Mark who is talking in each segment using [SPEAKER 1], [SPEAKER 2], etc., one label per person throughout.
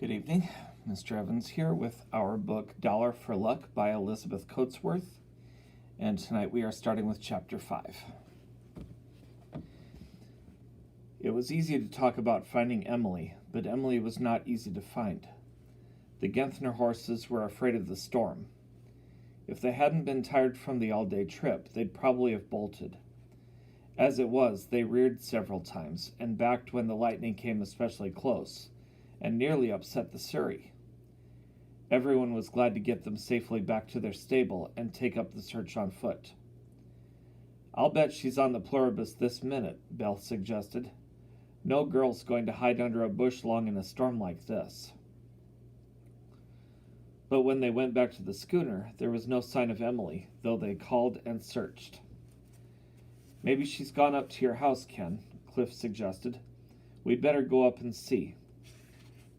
[SPEAKER 1] Good evening. Mr. Evans here with our book Dollar for Luck by Elizabeth Coatsworth. And tonight we are starting with Chapter 5. It was easy to talk about finding Emily, but Emily was not easy to find. The Genthner horses were afraid of the storm. If they hadn't been tired from the all-day trip, they'd probably have bolted. As it was, they reared several times and backed when the lightning came especially close, and nearly upset the surrey. Everyone was glad to get them safely back to their stable and take up the search on foot. "I'll bet she's on the pluribus this minute," Belle suggested. "No girl's going to hide under a bush long in a storm like this." But when they went back to the schooner, there was no sign of Emily, though they called and searched. "Maybe she's gone up to your house, Ken," Cliff suggested. "We'd better go up and see.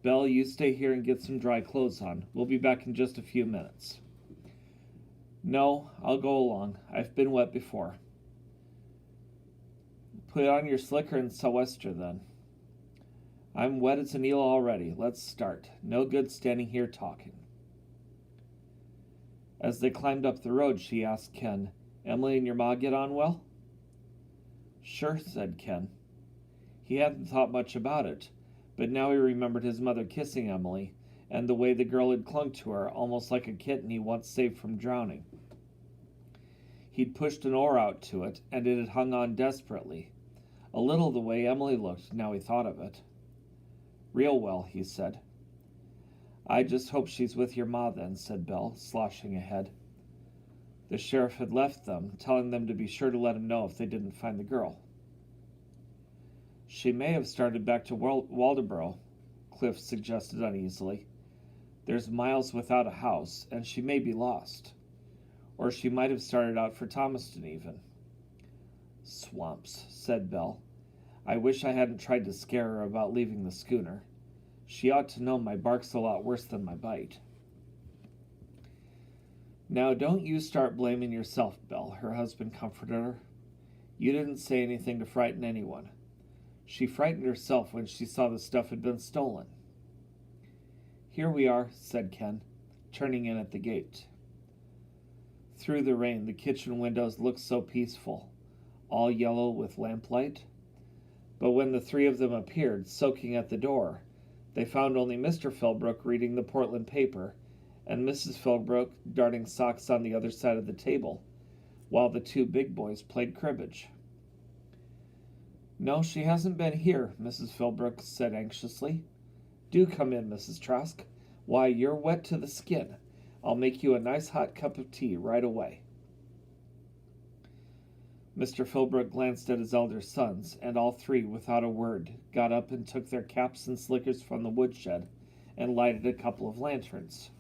[SPEAKER 1] Belle, you stay here and get some dry clothes on. We'll be back in just a few minutes." "No, I'll go along. I've been wet before." "Put on your slicker and sou'wester, then." "I'm wet as an eel already. Let's start. No good standing here talking." As they climbed up the road, she asked Ken, "Emily and your ma get on well?" "Sure," said Ken. He hadn't thought much about it, but now he remembered his mother kissing Emily, and the way the girl had clung to her, almost like a kitten he once saved from drowning. He'd pushed an oar out to it, and it had hung on desperately, a little the way Emily looked, now he thought of it. "Real well," he said. "I just hope she's with your ma then," said Belle, sloshing ahead. The sheriff had left them, telling them to be sure to let him know if they didn't find the girl. "She may have started back to Waldoboro," Cliff suggested uneasily. "There's miles without a house, and she may be lost. Or she might have started out for Thomaston even." "Swamps," said Belle. "I wish I hadn't tried to scare her about leaving the schooner. She ought to know my bark's a lot worse than my bite." "Now don't you start blaming yourself, Belle," her husband comforted her. "You didn't say anything to frighten anyone. She frightened herself when she saw the stuff had been stolen." "Here we are," said Ken, turning in at the gate. Through the rain, the kitchen windows looked so peaceful, all yellow with lamplight. But when the three of them appeared, soaking at the door, they found only Mr. Philbrook reading the Portland paper, and Mrs. Philbrook darting socks on the other side of the table, while the two big boys played cribbage. "No, she hasn't been here," Mrs. Philbrook said anxiously. "Do come in, Mrs. Trask. Why, you're wet to the skin. I'll make you a nice hot cup of tea right away." Mr. Philbrook glanced at his elder sons, and all three, without a word, got up and took their caps and slickers from the woodshed and lighted a couple of lanterns.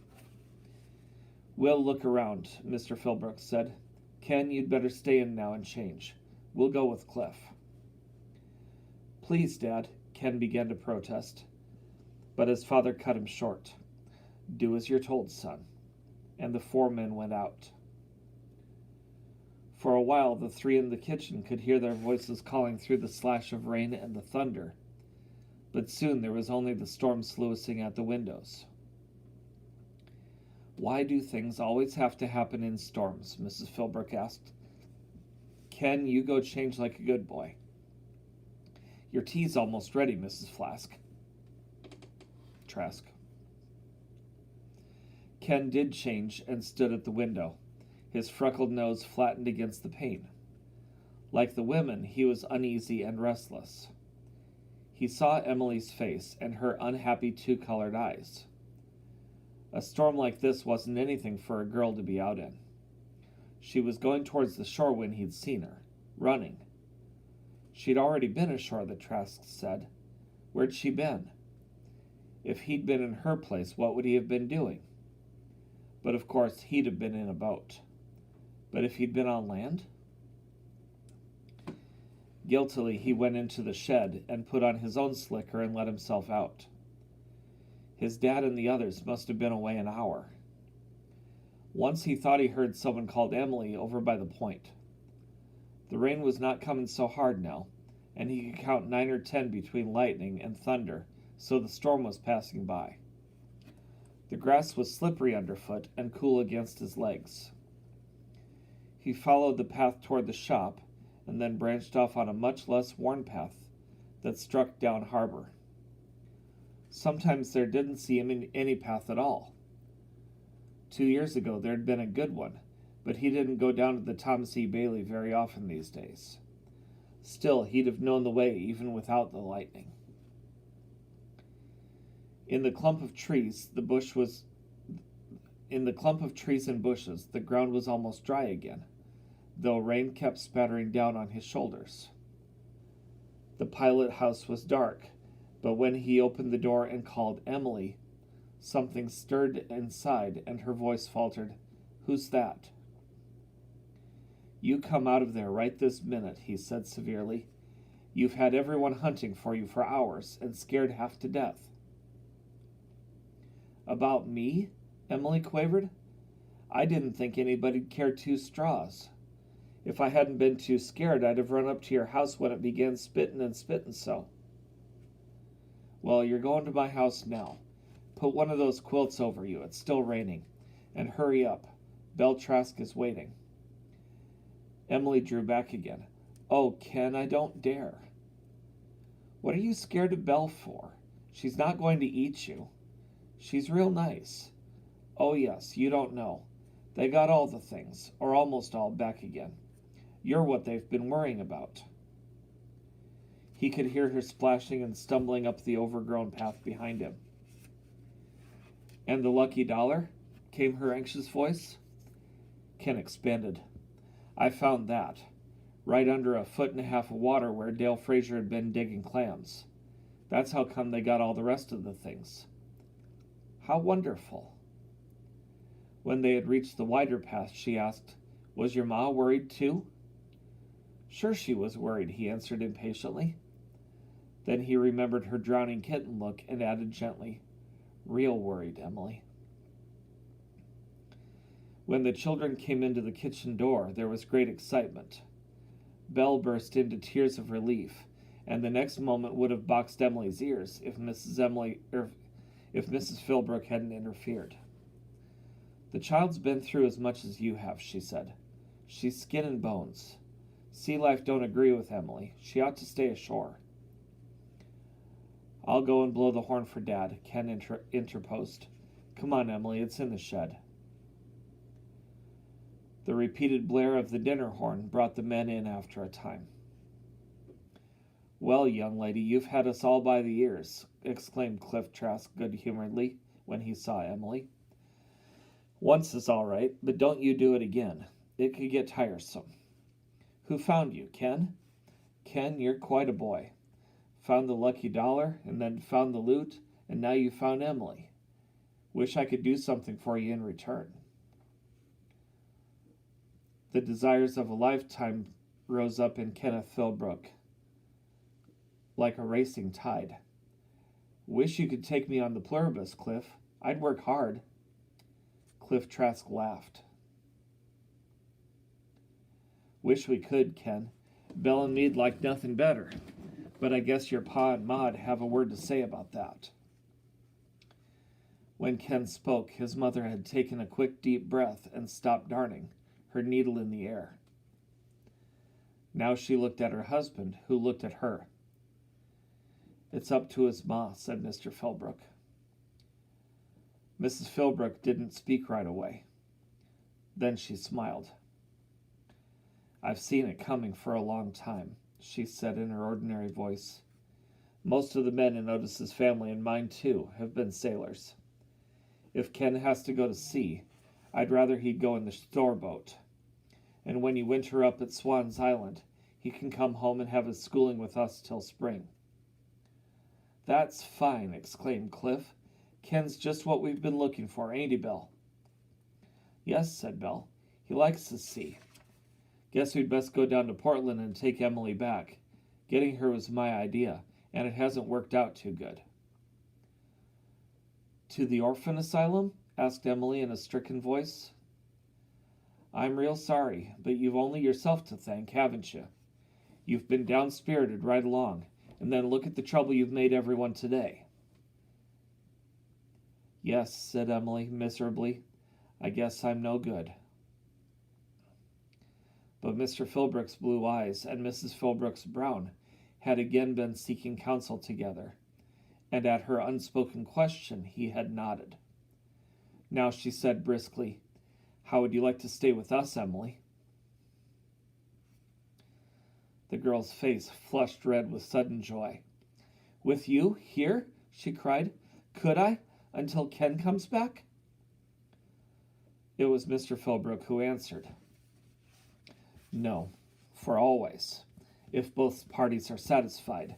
[SPEAKER 1] "We'll look around," Mr. Philbrook said. "Ken, you'd better stay in now and change. We'll go with Cliff." "Please, Dad," Ken began to protest. But his father cut him short. "Do as you're told, son." And the four men went out. For a while, the three in the kitchen could hear their voices calling through the slash of rain and the thunder. But soon there was only the storm sluicing at the windows. "Why do things always have to happen in storms?" Mrs. Philbrook asked. "Ken, you go change like a good boy." "Your tea's almost ready, Mrs. Trask." Ken did change and stood at the window, his freckled nose flattened against the pane. Like the women, he was uneasy and restless. He saw Emily's face and her unhappy two-colored eyes. A storm like this wasn't anything for a girl to be out in. She was going towards the shore when he'd seen her, running. She'd already been ashore, the Trask said. Where'd she been? If he'd been in her place, what would he have been doing? But of course, he'd have been in a boat. But if he'd been on land? Guiltily, he went into the shed and put on his own slicker and let himself out. His dad and the others must have been away an hour. Once he thought he heard someone called Emily over by the point. The rain was not coming so hard now, and he could count 9 or 10 between lightning and thunder, so the storm was passing by. The grass was slippery underfoot and cool against his legs. He followed the path toward the shop and then branched off on a much less worn path that struck down harbor. Sometimes there didn't seem any path at all. 2 years ago there had been a good one, but he didn't go down to the Thomas E. Bailey very often these days. Still, he'd have known the way even without the lightning. In the clump of trees and bushes, the ground was almost dry again, though rain kept spattering down on his shoulders. The pilot house was dark, but when he opened the door and called Emily, something stirred inside and her voice faltered, "Who's that?" "You come out of there right this minute," he said severely. "You've had everyone hunting for you for hours and scared half to death." "About me?" Emily quavered. "I didn't think anybody'd care 2 straws. If I hadn't been too scared, I'd have run up to your house when it began spittin' so." "Well, you're going to my house now. Put one of those quilts over you. It's still raining. And hurry up. Belle Trask is waiting." Emily drew back again. "Oh, Ken, I don't dare." "What are you scared of Belle for? She's not going to eat you. She's real nice." "Oh, yes, you don't know. They got all the things, or almost all, back again. You're what they've been worrying about." He could hear her splashing and stumbling up the overgrown path behind him. "And the lucky dollar?" came her anxious voice. Ken expanded. "I found that, right under 1.5 feet of water where Dale Fraser had been digging clams. That's how come they got all the rest of the things." "How wonderful." When they had reached the wider path, she asked, "Was your ma worried too?" "Sure she was worried," he answered impatiently. Then he remembered her drowning kitten look and added gently, "Real worried, Emily." When the children came into the kitchen door, there was great excitement. Belle burst into tears of relief, and the next moment would have boxed Emily's ears if Mrs. Philbrook hadn't interfered. "The child's been through as much as you have," she said. "She's skin and bones. Sea life don't agree with Emily. She ought to stay ashore." "I'll go and blow the horn for Dad," Ken interposed. "Come on, Emily, it's in the shed." The repeated blare of the dinner horn brought the men in after a time. "Well, young lady, you've had us all by the ears," exclaimed Cliff Trask good-humoredly when he saw Emily. "Once is all right, but don't you do it again. It could get tiresome. Who found you, Ken? Ken, you're quite a boy. Found the lucky dollar, and then found the loot, and now you found Emily. Wish I could do something for you in return." The desires of a lifetime rose up in Kenneth Philbrook like a racing tide. "Wish you could take me on the pluribus, Cliff. I'd work hard." Cliff Trask laughed. "Wish we could, Ken. Belle and me'd like nothing better. But I guess your pa and ma'd have a word to say about that." When Ken spoke, his mother had taken a quick, deep breath and stopped darning, her needle in the air. Now she looked at her husband, who looked at her. "It's up to his ma," said Mr. Philbrook. Mrs. Philbrook didn't speak right away. Then she smiled. "I've seen it coming for a long time," she said in her ordinary voice. "Most of the men in Otis's family, and mine too, have been sailors. If Ken has to go to sea, I'd rather he'd go in the store boat. And when you winter up at Swan's Island, he can come home and have his schooling with us till spring." "That's fine," exclaimed Cliff. "Ken's just what we've been looking for, ain't he, Belle?" "Yes," said Belle. "He likes the sea. Guess we'd best go down to Portland and take Emily back. Getting her was my idea, and it hasn't worked out too good." "To the orphan asylum?" asked Emily in a stricken voice. "I'm real sorry, but you've only yourself to thank, haven't you? You've been down-spirited right along, and then look at the trouble you've made everyone today." Yes, said Emily miserably. I guess I'm no good. But Mr. Philbrook's blue eyes and Mrs. Philbrook's brown had again been seeking counsel together, and at her unspoken question he had nodded. Now she said briskly, How would you like to stay with us, Emily? The girl's face flushed red with sudden joy. With you? Here? She cried. Could I? Until Ken comes back? It was Mr. Philbrook who answered. No, for always, if both parties are satisfied,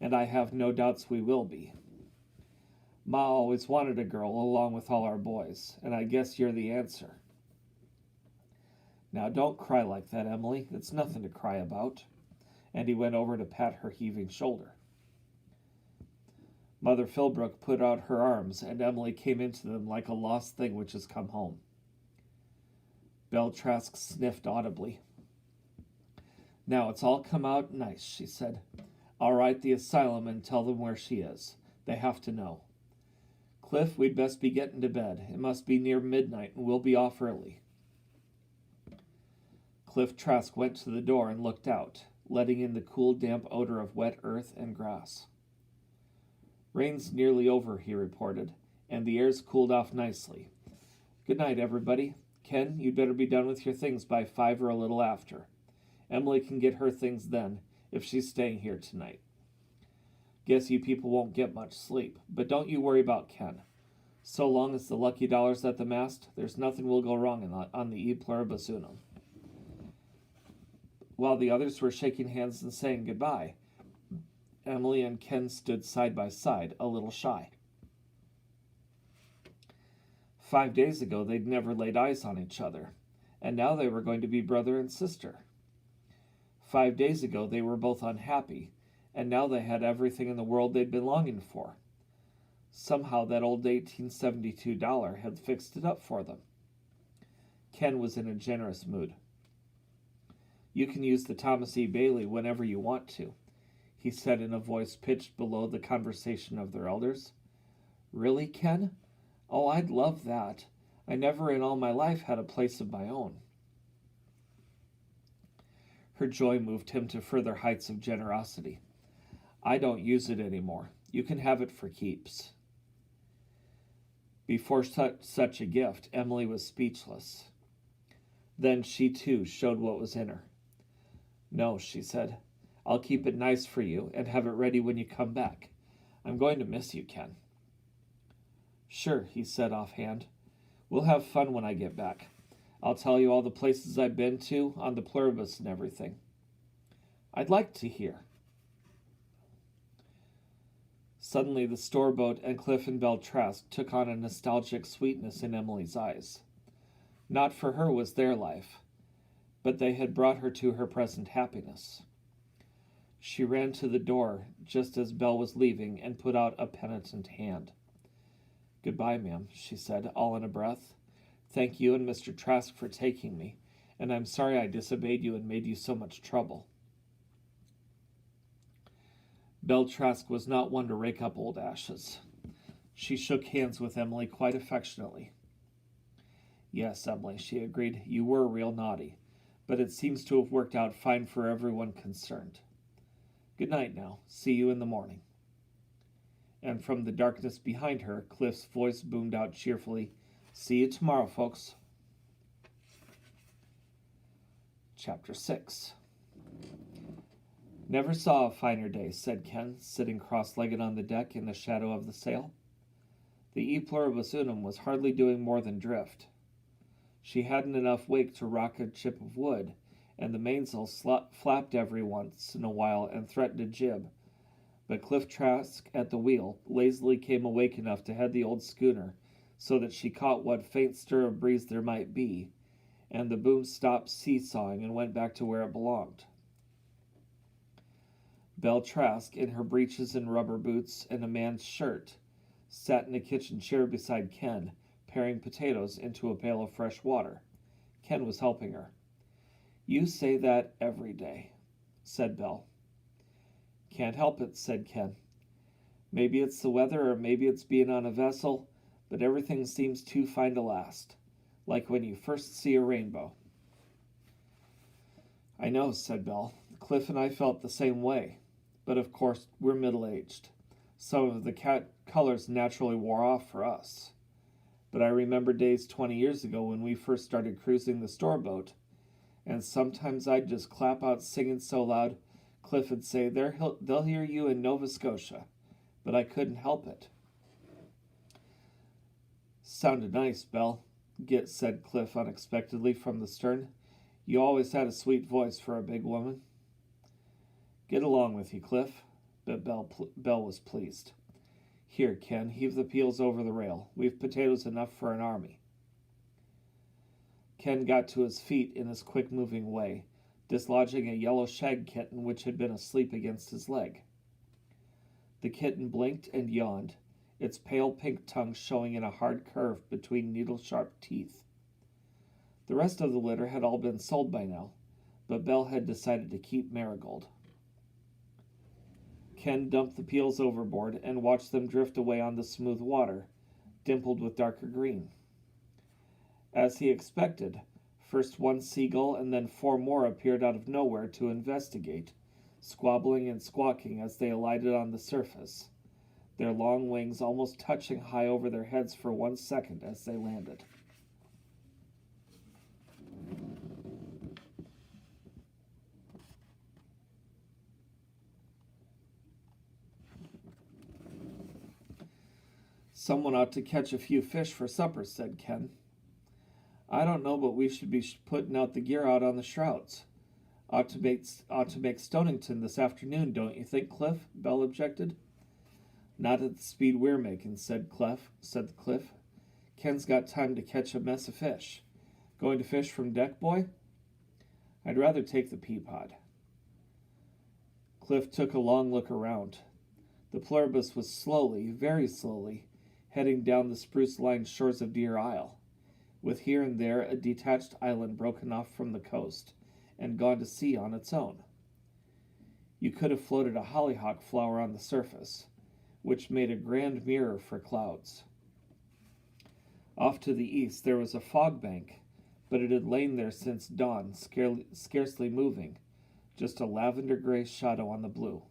[SPEAKER 1] and I have no doubts we will be. Ma always wanted a girl along with all our boys, and I guess you're the answer. Now don't cry like that, Emily. It's nothing to cry about. And he went over to pat her heaving shoulder. Mother Philbrook put out her arms, and Emily came into them like a lost thing which has come home. Belle Trask sniffed audibly. Now it's all come out nice, she said. I'll write the asylum and tell them where she is. They have to know. Cliff, we'd best be getting to bed. It must be near midnight, and we'll be off early. Cliff Trask went to the door and looked out, letting in the cool, damp odor of wet earth and grass. Rain's nearly over, he reported, and the air's cooled off nicely. Good night, everybody. Ken, you'd better be done with your things by 5 or a little after. Emily can get her things then, if she's staying here tonight. Guess you people won't get much sleep, but don't you worry about Ken. So long as the lucky dollar's at the mast, there's nothing will go wrong on the E Pluribus Unum. While the others were shaking hands and saying goodbye, Emily and Ken stood side by side, a little shy. 5 days ago, they'd never laid eyes on each other, and now they were going to be brother and sister. 5 days ago, they were both unhappy, and now they had everything in the world they'd been longing for. Somehow that old $1872 had fixed it up for them. Ken was in a generous mood. You can use the Thomas E. Bailey whenever you want to, he said in a voice pitched below the conversation of their elders. Really, Ken? Oh, I'd love that. I never in all my life had a place of my own. Her joy moved him to further heights of generosity. I don't use it anymore. You can have it for keeps. Before such a gift, Emily was speechless. Then she, too, showed what was in her. No, she said. I'll keep it nice for you and have it ready when you come back. I'm going to miss you, Ken. Sure, he said offhand. We'll have fun when I get back. I'll tell you all the places I've been to on the Pluribus and everything. I'd like to hear. Suddenly the storeboat and Cliff and Belle Trask took on a nostalgic sweetness in Emily's eyes. Not for her was their life, but they had brought her to her present happiness. She ran to the door just as Belle was leaving and put out a penitent hand. Goodbye, ma'am, she said, all in a breath. Thank you and Mr. Trask for taking me, and I'm sorry I disobeyed you and made you so much trouble. Belle Trask was not one to rake up old ashes. She shook hands with Emily quite affectionately. Yes, Emily, she agreed, you were real naughty, but it seems to have worked out fine for everyone concerned. Good night now. See you in the morning. And from the darkness behind her, Cliff's voice boomed out cheerfully, See you tomorrow, folks. Chapter 6. Never saw a finer day, said Ken, sitting cross-legged on the deck in the shadow of the sail. The E Pluribus Unum was hardly doing more than drift. She hadn't enough wake to rock a chip of wood, and the mainsail flapped every once in a while and threatened a jib. But Cliff Trask at the wheel lazily came awake enough to head the old schooner so that she caught what faint stir of breeze there might be, and the boom stopped seesawing and went back to where it belonged. Belle Trask, in her breeches and rubber boots and a man's shirt, sat in a kitchen chair beside Ken, paring potatoes into a pail of fresh water. Ken was helping her. You say that every day, said Belle. Can't help it, said Ken. Maybe it's the weather or maybe it's being on a vessel, but everything seems too fine to last, like when you first see a rainbow. I know, said Belle. Cliff and I felt the same way, but of course we're middle-aged. Some of the colors naturally wore off for us. But I remember days 20 years ago when we first started cruising the storeboat, and sometimes I'd just clap out singing so loud Cliff would say, they'll hear you in Nova Scotia, but I couldn't help it. Sounded nice, Belle, said Cliff unexpectedly from the stern. You always had a sweet voice for a big woman. Get along with you, Cliff, but Belle was pleased. Here, Ken, heave the peels over the rail. We've potatoes enough for an army. Ken got to his feet in his quick-moving way, dislodging a yellow shag kitten which had been asleep against his leg. The kitten blinked and yawned, its pale pink tongue showing in a hard curve between needle-sharp teeth. The rest of the litter had all been sold by now, but Belle had decided to keep Marigold. Ken dumped the peels overboard and watched them drift away on the smooth water, dimpled with darker green. As he expected, first one seagull and then 4 more appeared out of nowhere to investigate, squabbling and squawking as they alighted on the surface, their long wings almost touching high over their heads for 1 second as they landed. Someone ought to catch a few fish for supper, said Ken. I don't know, but we should be putting out the gear out on the shrouds. Ought to make Stonington this afternoon, don't you think, Cliff? Belle objected. Not at the speed we're making, said Cliff. Ken's got time to catch a mess of fish. Going to fish from deck, boy? I'd rather take the Peapod. Cliff took a long look around. The Pluribus was slowly, very slowly, heading down the spruce-lined shores of Deer Isle, with here and there a detached island broken off from the coast and gone to sea on its own. You could have floated a hollyhock flower on the surface, which made a grand mirror for clouds. Off to the east there was a fog bank, but it had lain there since dawn, scarcely moving, just a lavender-gray shadow on the blue.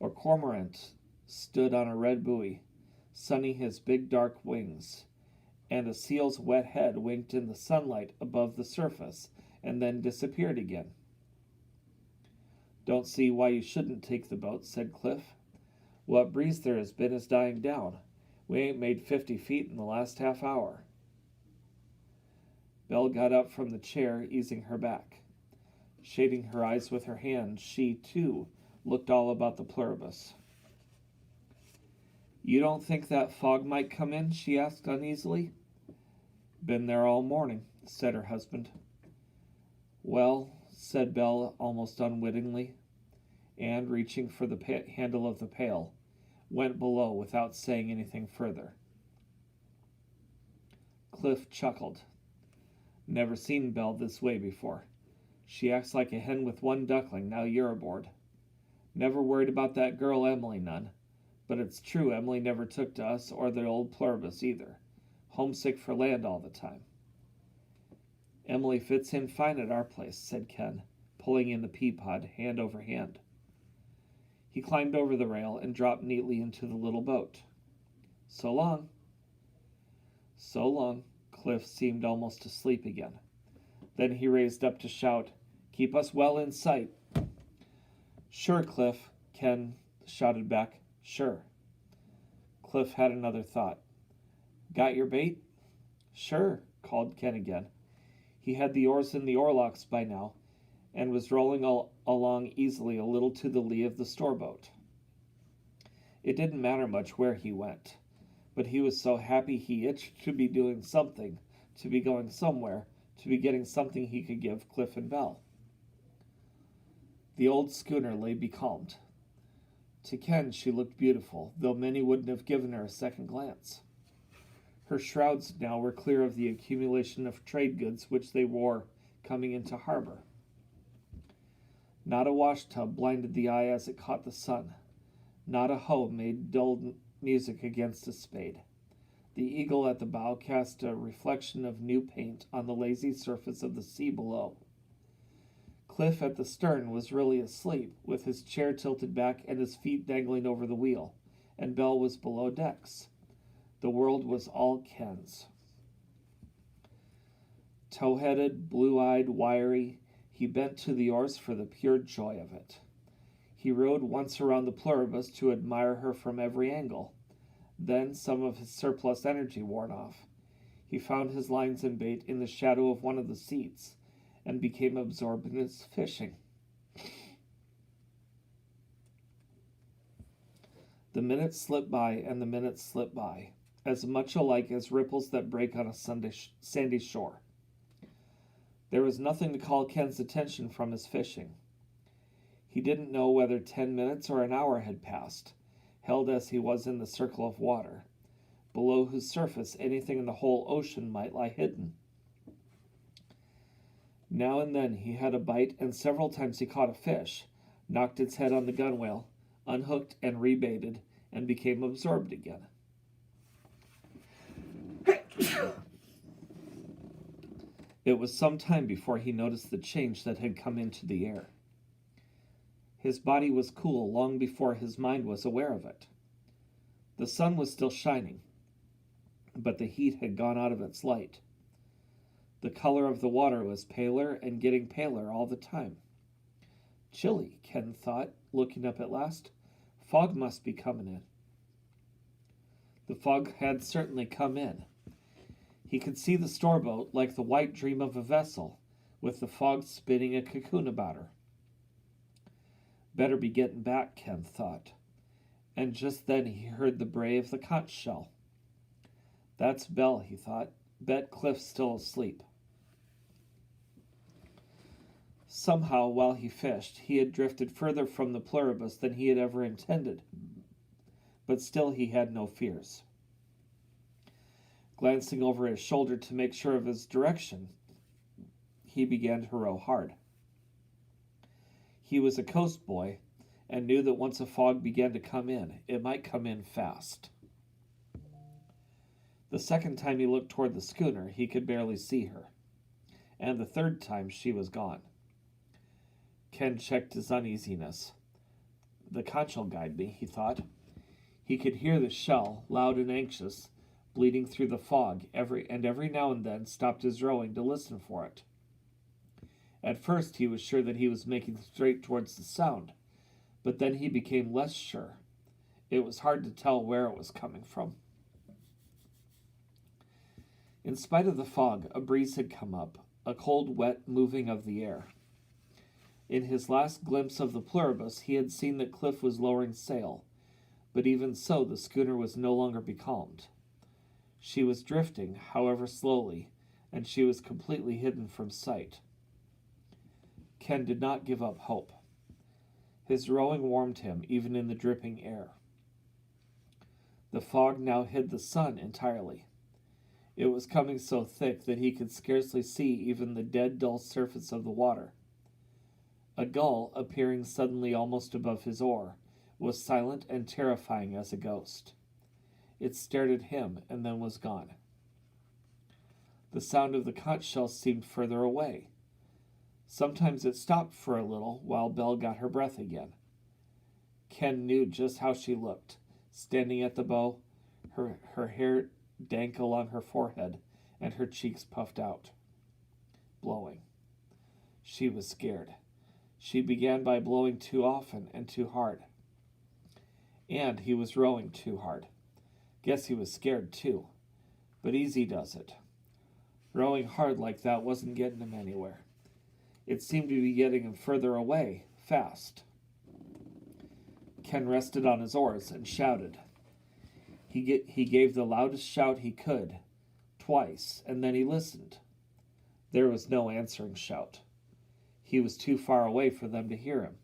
[SPEAKER 1] Or cormorant stood on a red buoy, sunning his big dark wings, and a seal's wet head winked in the sunlight above the surface and then disappeared again. Don't see why you shouldn't take the boat, said Cliff. What breeze there has been is dying down. We ain't made 50 feet in the last half hour. Belle got up from the chair, easing her back. Shading her eyes with her hand, she, too, looked all about the Pluribus. You don't think that fog might come in? She asked uneasily. Been there all morning, said her husband. Well, said Belle almost unwittingly, and, reaching for the handle of the pail, went below without saying anything further. Cliff chuckled. Never seen Belle this way before. She acts like a hen with 1 duckling now you're aboard. Never worried about that girl Emily none. But it's true Emily never took to us or the old Pluribus either. Homesick for land all the time. Emily fits in fine at our place, said Ken, pulling in the Peapod, hand over hand. He climbed over the rail and dropped neatly into the little boat. So long. So long. Cliff seemed almost asleep again. Then he raised up to shout, Keep us well in sight. Sure, Cliff, Ken shouted back. Sure. Cliff had another thought. Got your bait? Sure, called Ken again. He had the oars in the oarlocks by now, and was rolling along easily a little to the lee of the storeboat. It didn't matter much where he went, but he was so happy he itched to be doing something, to be going somewhere, to be getting something he could give Cliff and Belle. The old schooner lay becalmed. To Ken she looked beautiful, though many wouldn't have given her a second glance. Her shrouds now were clear of the accumulation of trade goods which they wore coming into harbor. Not a washtub blinded the eye as it caught the sun. Not a hoe made dull music against a spade. The eagle at the bow cast a reflection of new paint on the lazy surface of the sea below. Cliff at the stern was really asleep, with his chair tilted back and his feet dangling over the wheel, and Bell was below decks. The world was all Ken's. Tow-headed, blue-eyed, wiry, he bent to the oars for the pure joy of it. He rowed once around the pluribus to admire her from every angle. Then some of his surplus energy worn off. He found his lines and bait in the shadow of one of the seats, and became absorbed in his fishing. The minutes slipped by, and the minutes slipped by, as much alike as ripples that break on a sandy shore. There was nothing to call Ken's attention from his fishing. He didn't know whether 10 minutes or an hour had passed, held as he was in the circle of water, below whose surface anything in the whole ocean might lie hidden. Now and then he had a bite, and several times he caught a fish, knocked its head on the gunwale, unhooked and rebaited, and became absorbed again. It was some time before he noticed the change that had come into the air. His body was cool long before his mind was aware of it. The sun was still shining, but the heat had gone out of its light. The color of the water was paler and getting paler all the time. Chilly, Ken thought, looking up at last. Fog must be coming in. The fog had certainly come in. He could see the storeboat like the white dream of a vessel, with the fog spinning a cocoon about her. Better be getting back, Ken thought. And just then he heard the bray of the conch shell. That's Bell, he thought. Bet Cliff's still asleep. Somehow, while he fished, he had drifted further from the pluribus than he had ever intended. But still he had no fears. Glancing over his shoulder to make sure of his direction, he began to row hard. He was a coast boy, and knew that once a fog began to come in, it might come in fast. The second time he looked toward the schooner, he could barely see her, and the third time she was gone. Ken checked his uneasiness. The conch will guide me, he thought. He could hear the shell, loud and anxious, bleeding through the fog, every now and then stopped his rowing to listen for it. At first he was sure that he was making straight towards the sound, but then he became less sure. It was hard to tell where it was coming from. In spite of the fog, a breeze had come up, a cold, wet moving of the air. In his last glimpse of the pluribus, he had seen that Cliff was lowering sail, but even so the schooner was no longer becalmed. She was drifting, however slowly, and she was completely hidden from sight. Ken did not give up hope. His rowing warmed him, even in the dripping air. The fog now hid the sun entirely. It was coming so thick that he could scarcely see even the dead, dull surface of the water. A gull, appearing suddenly almost above his oar, was silent and terrifying as a ghost. It stared at him and then was gone. The sound of the conch shell seemed further away. Sometimes it stopped for a little while Belle got her breath again. Ken knew just how she looked, standing at the bow, her hair dank along her forehead, and her cheeks puffed out, blowing. She was scared. She began by blowing too often and too hard. And he was rowing too hard. Guess he was scared too. But easy does it. Rowing hard like that wasn't getting him anywhere. It seemed to be getting him further away, fast. Ken rested on his oars and shouted. He gave the loudest shout he could, twice, and then he listened. There was no answering shout. He was too far away for them to hear him.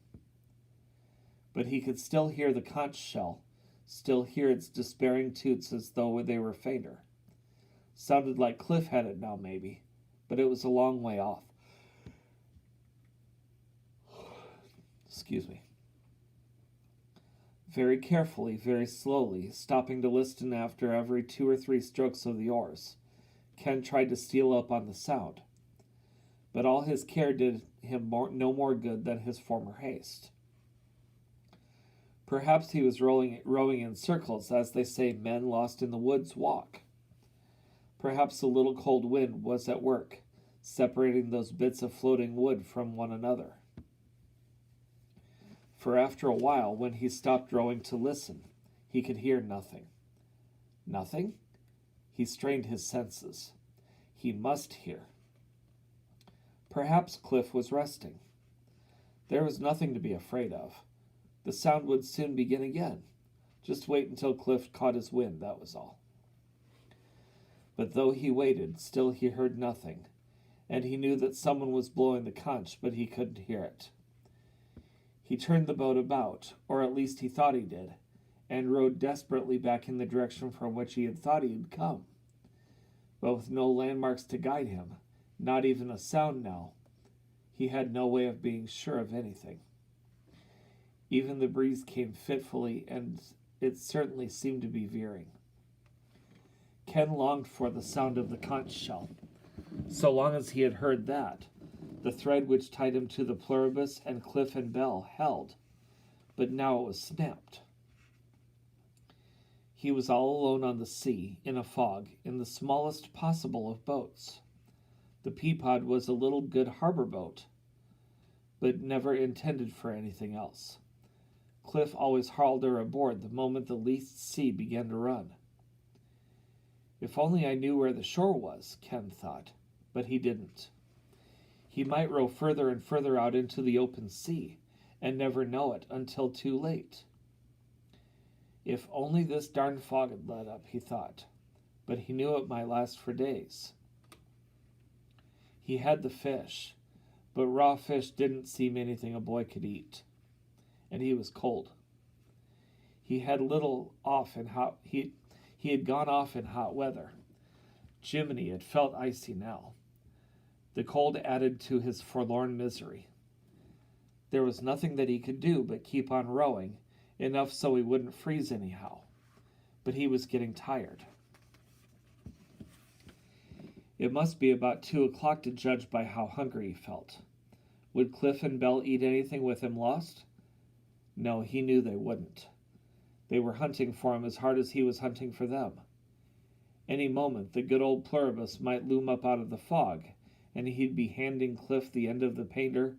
[SPEAKER 1] But he could still hear the conch shell, still hear its despairing toots as though they were fainter. Sounded like Cliff had it now, maybe, but it was a long way off. Excuse me. Very carefully, very slowly, stopping to listen after every 2 or 3 strokes of the oars, Ken tried to steal up on the sound. But all his care did him no more good than his former haste. Perhaps he was rowing in circles, as they say men lost in the woods walk. Perhaps the little cold wind was at work, separating those bits of floating wood from one another. For after a while, when he stopped rowing to listen, he could hear nothing. Nothing? He strained his senses. He must hear. Perhaps Cliff was resting. There was nothing to be afraid of. The sound would soon begin again. Just wait until Cliff caught his wind, that was all. But though he waited, still he heard nothing, and he knew that someone was blowing the conch, but he couldn't hear it. He turned the boat about, or at least he thought he did, and rowed desperately back in the direction from which he had thought he had come. But with no landmarks to guide him, not even a sound now, he had no way of being sure of anything. Even the breeze came fitfully, and it certainly seemed to be veering. Ken longed for the sound of the conch shell. So long as he had heard that, the thread which tied him to the pluribus and Cliff and Bell held, but now it was snapped. He was all alone on the sea, in a fog, in the smallest possible of boats. The Peapod was a little good harbor boat, but never intended for anything else. Cliff always hauled her aboard the moment the least sea began to run. If only I knew where the shore was, Ken thought, but he didn't. He might row further and further out into the open sea, and never know it until too late. If only this darned fog had let up, he thought, but he knew it might last for days. He had the fish, but raw fish didn't seem anything a boy could eat, and he was cold. He had gone off in hot weather. Jiminy, it felt icy now. The cold added to his forlorn misery. There was nothing that he could do but keep on rowing, enough so he wouldn't freeze anyhow. But he was getting tired. It must be about 2 o'clock to judge by how hungry he felt. Would Cliff and Bell eat anything with him lost? No, he knew they wouldn't. They were hunting for him as hard as he was hunting for them. Any moment the good old pluribus might loom up out of the fog, and he'd be handing Cliff the end of the painter,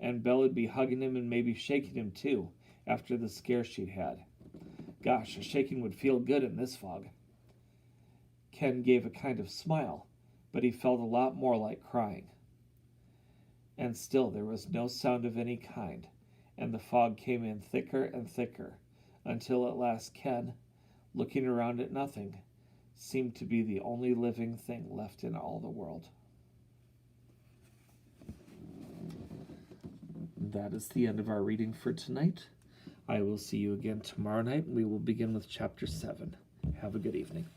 [SPEAKER 1] and Belle would be hugging him and maybe shaking him too, after the scare she'd had. Gosh, a shaking would feel good in this fog. Ken gave a kind of smile, but he felt a lot more like crying. And still there was no sound of any kind, and the fog came in thicker and thicker, until at last Ken, looking around at nothing, seemed to be the only living thing left in all the world. That is the end of our reading for tonight. I will see you again tomorrow night, and we will begin with Chapter 7. Have a good evening.